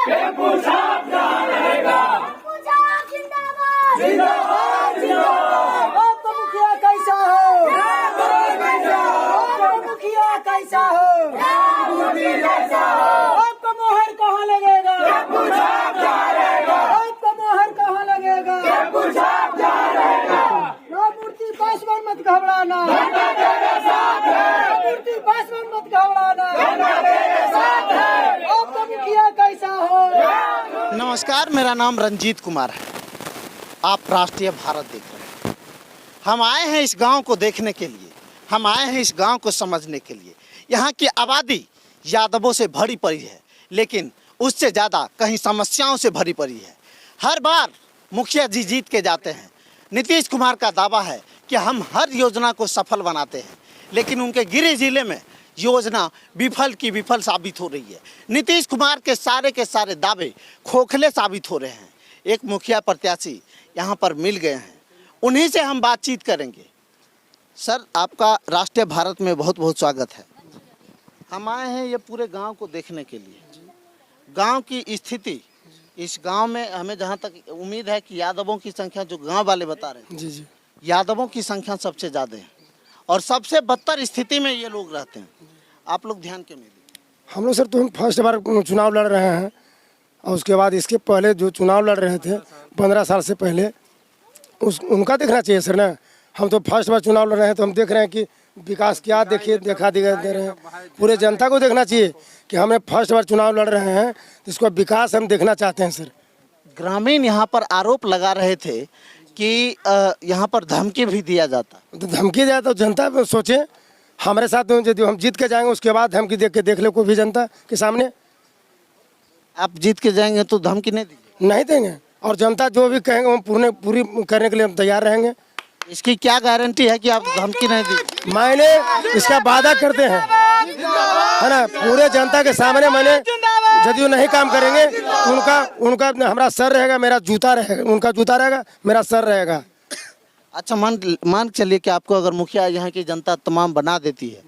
Tempo छाप जहाँ रहेगा, जिंदाबाद जिंदाबाद। आपका मुखिया कैसा हो, आपका मुखिया कैसा हो, आपका मोहर कहाँ लगेगा, टेम्पू छाप जहाँ रहेगा, आपका मोहर कहाँ लगेगा। टेम्पू छाप जहाँ रहेगा, राममूर्ति पासवान मत घबराना, जनता तेरे साथ है, राममूर्ति पासवान मत घबराना, जनता तेरे साथ है। आपका मुखिया कैसा हो। नमस्कार, मेरा नाम रंजीत कुमार है। आप राष्ट्रीय भारत देख रहे हैं। हम आए हैं इस गांव को देखने के लिए, हम आए हैं इस गांव को समझने के लिए। यहाँ की आबादी यादवों से भरी पड़ी है, लेकिन उससे ज़्यादा कहीं समस्याओं से भरी पड़ी है। हर बार मुखिया जी जीत के जाते हैं। नीतीश कुमार का दावा है कि हम हर योजना को सफल बनाते हैं, लेकिन उनके गिरिडीह जिले में योजना विफल की विफल साबित हो रही है। नीतीश कुमार के सारे दावे खोखले साबित हो रहे हैं। एक मुखिया प्रत्याशी यहाँ पर मिल गए हैं, उन्हीं से हम बातचीत करेंगे। सर, आपका राष्ट्रीय भारत में बहुत बहुत स्वागत है। हम आए हैं ये पूरे गांव को देखने के लिए। गांव की स्थिति, इस गांव में हमें जहां तक उम्मीद है कि यादवों की संख्या, जो गांव वाले बता रहे हैं, जी यादवों की संख्या सबसे ज़्यादा है और सबसे बदतर स्थिति में ये लोग रहते हैं। आप लोग ध्यान क्यों नहीं देते? हम लोग सर तो हम फर्स्ट बार चुनाव लड़ रहे हैं, और उसके बाद इसके पहले जो चुनाव लड़ रहे थे 15 साल से पहले, उनका देखना चाहिए सर ना। हम तो फर्स्ट बार चुनाव लड़ रहे हैं, तो हम देख रहे हैं कि विकास क्या दे रहे हैं। पूरे जनता को देखना चाहिए कि हमने फर्स्ट बार चुनाव लड़ रहे हैं, इसको विकास हम देखना चाहते हैं सर। ग्रामीण यहाँ पर आरोप लगा रहे थे कि यहाँ पर धमकी भी दिया जाता। तो धमकी दिया तो जनता सोचे हमारे साथ, यदि हम जीत के जाएंगे उसके बाद धमकी देख ले कोई भी जनता के सामने। आप जीत के जाएंगे तो धमकी नहीं दीजिए? नहीं देंगे, और जनता जो भी कहेंगे हम पूरी करने के लिए हम तैयार रहेंगे। इसकी क्या गारंटी है कि आप धमकी नहीं दीजिए? मैंने इसका वादा करते हैं, है ना, पूरे जनता के सामने। मैंने यदि वो नहीं काम करेंगे तो उनका हमारा सर रहेगा, मेरा जूता रहेगा, उनका जूता रहेगा, मेरा सर रहेगा। अच्छा, मान चलिए कि आपको अगर मुखिया यहाँ की जनता तमाम बना देती है,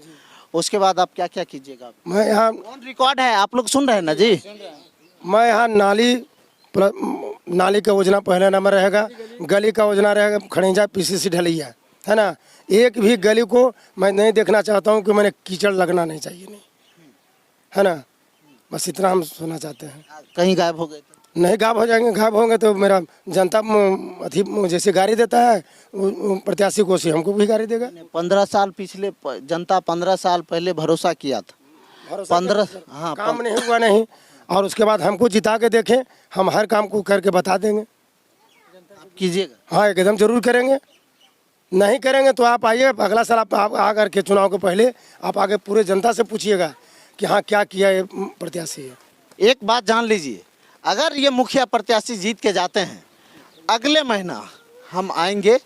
उसके बाद आप क्या क्या कीजिएगा? मैं यहाँ ऑन रिकॉर्ड है, आप लोग सुन रहे हैं ना जी? मैं यहाँ नाली का योजना पहले नंबर रहेगा, गली का योजना रहेगा, खड़ीजा पीसीसी ढलैया, है ना। एक भी गली को मैं नहीं देखना चाहता हूँ कि मैंने कीचड़ लगना नहीं चाहिए, नहीं, है ना। बस इतना हम सुनना चाहते हैं। कहीं गायब हो गए तो? नहीं, गायब हो जाएंगे। गायब होंगे तो मेरा जनता अथी जैसे गाड़ी देता है प्रत्याशी को, से हमको भी गाड़ी देगा। 15 साल पिछले जनता 15 साल पहले भरोसा किया था। 15 हाँ, काम नहीं हुआ नहीं, और उसके बाद हमको जिता के देखें, हम हर काम को करके बता देंगे। कीजिएगा? हाँ, एकदम जरूर करेंगे। नहीं करेंगे तो आप आइए अगला साल, आप आ करके चुनाव के पहले आप आगे पूरे जनता से पूछिएगा कि हाँ क्या किया ये प्रत्याशी है। एक बात जान लीजिए, अगर ये मुखिया प्रत्याशी जीत के जाते हैं, अगले महीना हम आएंगे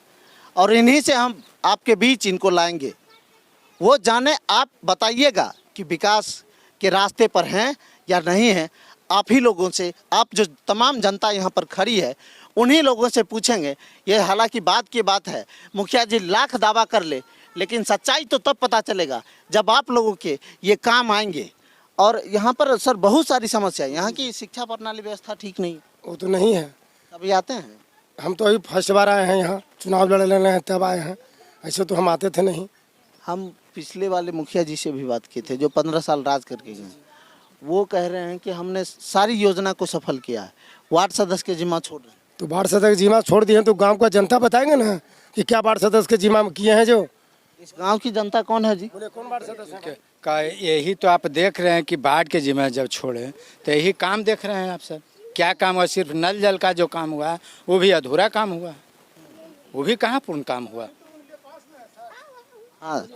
और इन्हीं से हम आपके बीच इनको लाएंगे। वो जाने, आप बताइएगा कि विकास के रास्ते पर हैं या नहीं हैं। आप ही लोगों से, आप जो तमाम जनता यहाँ पर खड़ी है, उन्हीं लोगों से पूछेंगे। ये हालांकि बात की बात है, मुखिया जी लाख दावा कर ले, लेकिन सच्चाई तो तब पता चलेगा जब आप लोगों के ये काम आएंगे। और यहाँ पर सर बहुत सारी समस्या है। यहाँ की शिक्षा प्रणाली व्यवस्था ठीक नहीं। वो तो नहीं है। कभी आते हैं? हम तो अभी फर्स्ट बार आए हैं यहाँ, चुनाव लड़ रहे हैं तब आए हैं, ऐसे तो हम आते थे नहीं। हम पिछले वाले मुखिया जी से भी बात किए थे जो 15 साल राज करके गए। वो कह रहे हैं कि हमने सारी योजना को सफल किया है, वार्ड सदस्य के जिम्मा छोड़ रहे हैं। तो वार्ड सदस्य के जिम्मा छोड़ दिए तो गांव का जनता बताएंगे ना कि क्या वार्ड सदस्य के जिम्मा किए हैं। जो इस गांव की जनता कौन है जी? कौन वार्ड सदस्य का यही तो आप देख रहे हैं कि बाढ़ के जिम्मे जब छोड़े तो यही काम देख रहे हैं आप सर। क्या काम हुआ? सिर्फ नल जल का जो काम हुआ वो भी अधूरा काम हुआ, वो भी कहाँ पूर्ण काम हुआ। हाँ,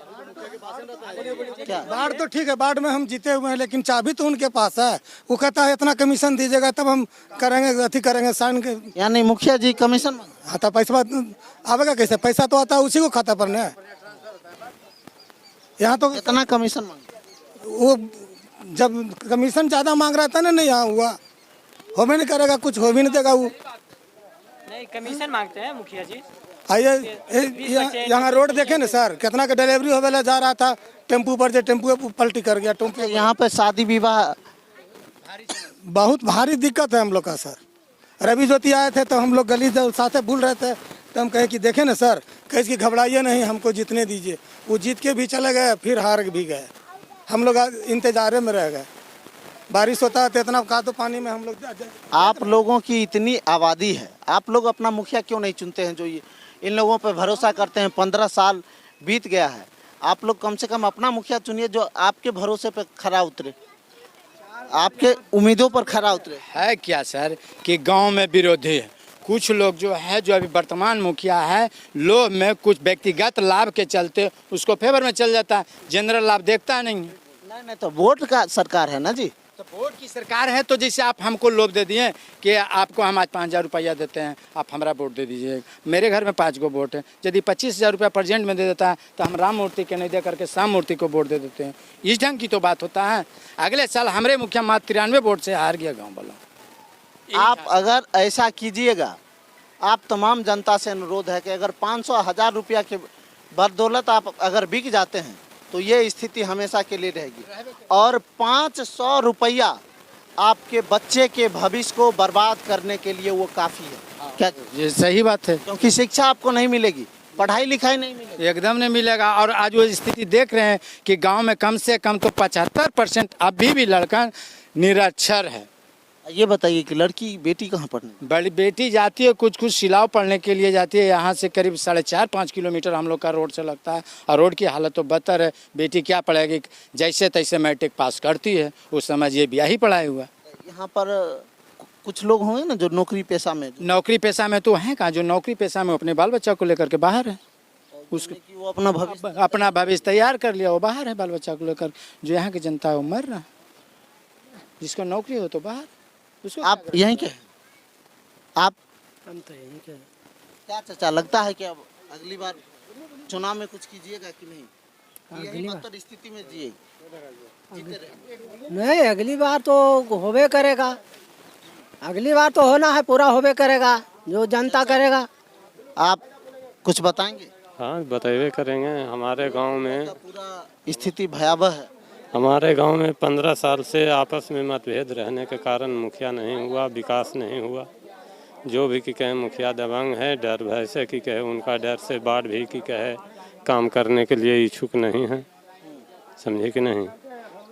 क्या बाढ़ तो ठीक है, बाढ़ में हम जीते हुए हैं, लेकिन चाबी तो उनके पास है। वो कहता है इतना कमीशन दीजिएगा तब हम करेंगे, अथी करेंगे, साइन के। यानी मुखिया जी कमीशन आता पैसा आवेगा कैसे? पैसा तो आता है उसी को खाता पर न। यहाँ तो कितना कमीशन मांगे? वो जब कमीशन ज़्यादा मांग रहा था ना, नहीं यहाँ हुआ, हो भी नहीं करेगा, कुछ हो भी नहीं देगा। वो नहीं कमीशन मांगते हैं मुखिया जी। आइए यहाँ रोड देखे ना सर, कितना का डिलीवरी होवेला जा रहा था टेम्पू पर, जो टेम्पू पलटी कर गया। टेम्पू यहाँ पे शादी विवाह बहुत भारी दिक्कत है हम लोग का सर। रवि ज्योति आए थे तो हम लोग गली जब साथे भूल रहे थे तो हम कहे कि देखें ना सर, कैसे कि घबराइए नहीं, हमको जीतने दीजिए। वो जीत के भी चले गए, फिर हार भी गए। हम लोग इंतजारे में रह गए। बारिश होता है तो इतना कादो पानी में हम लोग आप लोगों की इतनी आबादी है, आप लोग अपना मुखिया क्यों नहीं चुनते हैं जो ये इन लोगों पर भरोसा करते हैं? 15 साल बीत गया है, आप लोग कम से कम अपना मुखिया चुनिए जो आपके भरोसे पर खरा उतरे, आपके उम्मीदों पर खरा उतरे। है क्या सर कि गांव में विरोधी है, कुछ लोग जो है जो अभी वर्तमान मुखिया है लोभ में कुछ व्यक्तिगत लाभ के चलते उसको फेवर में चल जाता है, जनरल लाभ देखता नहीं है। नहीं तो वोट का सरकार है ना जी। तो वोट की सरकार है तो जैसे आप हमको लोभ दे दिए कि आपको हम आज 5,000 रुपया देते हैं, आप हमारा वोट दे दीजिए। मेरे घर में 5 गो वोट है, यदि 25,000 रुपया प्रेजेंट में दे देता है तो हम राम मूर्ति के नहीं दे करके श्याम मूर्ति को वोट दे देते हैं। इस ढंग की तो बात होता है। अगले साल हमारे मुखिया मात्र 93 वोट से हार गया गाँव वाला। आप अगर ऐसा कीजिएगा, आप तमाम जनता से अनुरोध है कि अगर 500,000 रुपया के बदौलत आप अगर बिक जाते हैं तो ये स्थिति हमेशा के लिए रहेगी। और 500 रुपया आपके बच्चे के भविष्य को बर्बाद करने के लिए वो काफ़ी है। क्या ये सही बात है, क्योंकि शिक्षा आपको नहीं मिलेगी, पढ़ाई लिखाई नहीं मिलेगी, एकदम नहीं मिलेगा। और आज वो स्थिति देख रहे हैं कि गांव में कम से कम तो 75% अभी भी लड़का निरक्षर है। ये बताइए कि लड़की बेटी कहाँ पढ़ने? बड़ी बेटी जाती है कुछ सिलाव पढ़ने के लिए जाती है, यहाँ से करीब 4.5-5 किलोमीटर हम लोग का रोड से लगता है। और रोड की हालत तो बदतर है। बेटी क्या पढ़ेगी, जैसे तैसे मैट्रिक पास करती है, उस समय ये ब्याह ही पढ़ाई हुआ। यहाँ पर कुछ लोग होंगे ना जो नौकरी पेशा में, नौकरी पेशा में तो हैं कहाँ, जो नौकरी पेशा में अपने बाल बच्चा को लेकर के बाहर है, उसको वो अपना भविष्य तैयार कर लिया, वो बाहर है बाल बच्चा को लेकर। जो यहाँ की जनता है वो मर रहा है, जिसको नौकरी हो तो बाहर। आप यहीं के हैं? आप हम तो यहीं के। क्या चाचा लगता है कि अब अगली बार चुनाव में कुछ कीजिएगा कि नहीं? यही बदतर स्थिति में जिए जीते रहे? नहीं, अगली बार तो होबे करेगा, अगली बार तो होना है, पूरा होबे करेगा जो जनता करेगा। आप कुछ बताएंगे? हाँ बताइए करेंगे। हमारे गांव में पूरा स्थिति भयावह है। हमारे गांव में 15 साल से आपस में मतभेद रहने के कारण मुखिया नहीं हुआ, विकास नहीं हुआ। जो भी की कहे मुखिया दबंग है, डर भय से की कहे, उनका डर से बाढ़ भी की कहे काम करने के लिए इच्छुक नहीं है, समझे कि नहीं।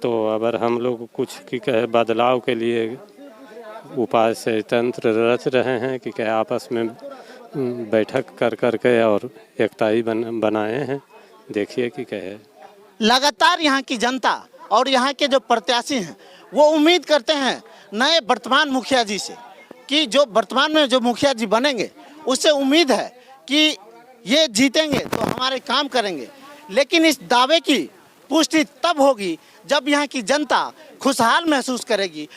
तो अगर हम लोग कुछ की कहे बदलाव के लिए उपाय से तंत्र रच रहे हैं कि कहे आपस में बैठक कर करके और एकताई बनाए हैं। देखिए कि कहे लगातार यहाँ की जनता और यहाँ के जो प्रत्याशी हैं वो उम्मीद करते हैं नए वर्तमान मुखिया जी से कि जो वर्तमान में जो मुखिया जी बनेंगे उससे उम्मीद है कि ये जीतेंगे तो हमारे काम करेंगे। लेकिन इस दावे की पुष्टि तब होगी जब यहाँ की जनता खुशहाल महसूस करेगी,